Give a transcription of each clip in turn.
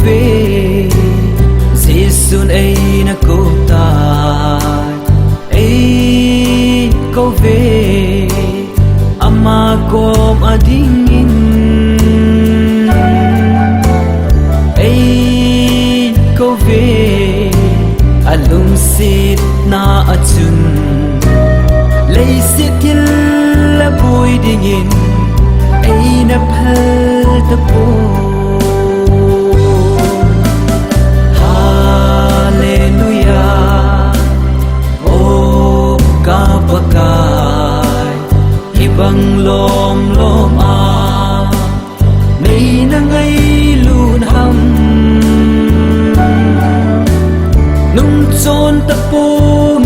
về Giê-xu ấy na câu ta ấy câu về ama kom adingin ấy câu về alung sit na achun lấy sit til la bui dingin ấy na phal ta po bằng lom lom nay na ngay luôn hầm nung chôn ta po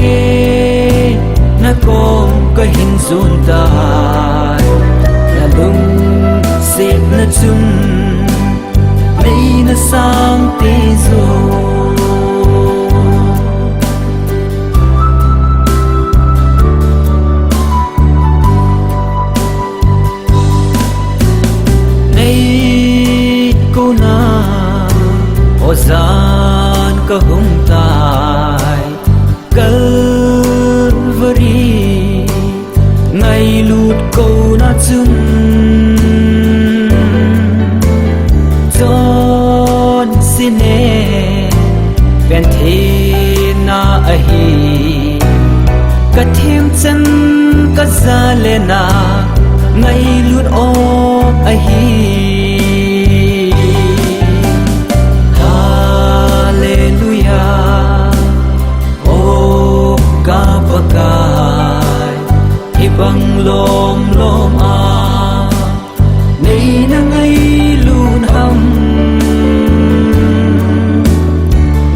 nghe na con có hình dồn tai là lung xếp na chung nay na sang tê rồi gian ka hung tai Calvary ngày lụt câu na chung John sine ben the na ahi ka thêm chân ka za le na ngày lụt o ahi bằng lom lom nay na ngay luôn hầm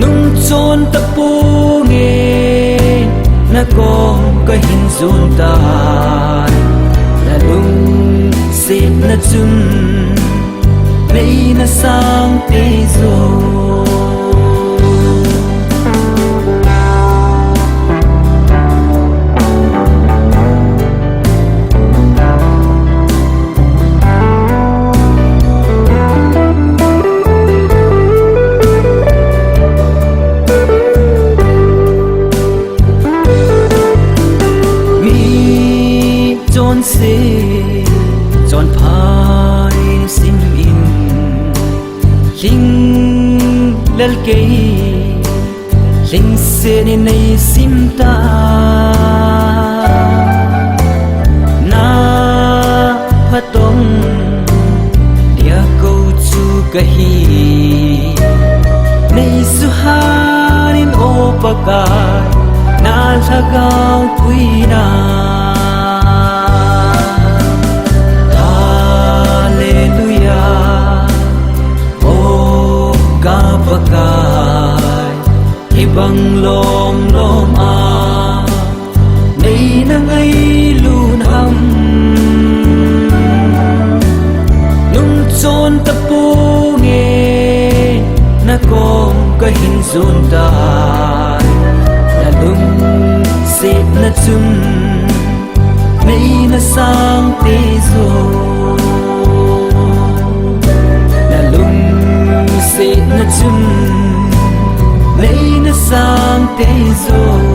nung chôn ta po nghe na con có hình dồn tai là lung xếp na chung nay na sang tê rồi se chọn phai sim in linh lel kei linh se ni nei sim ta na patong dia câu chu kahi nei su hanin opakai na thagau puina bằng lom lom nay na ngay luôn hầm nung chôn ta po nghe na con có hình dồn tai là lung xếp na chung nay na sang tê rồi là lung xếp na chung nay na sang tê rồi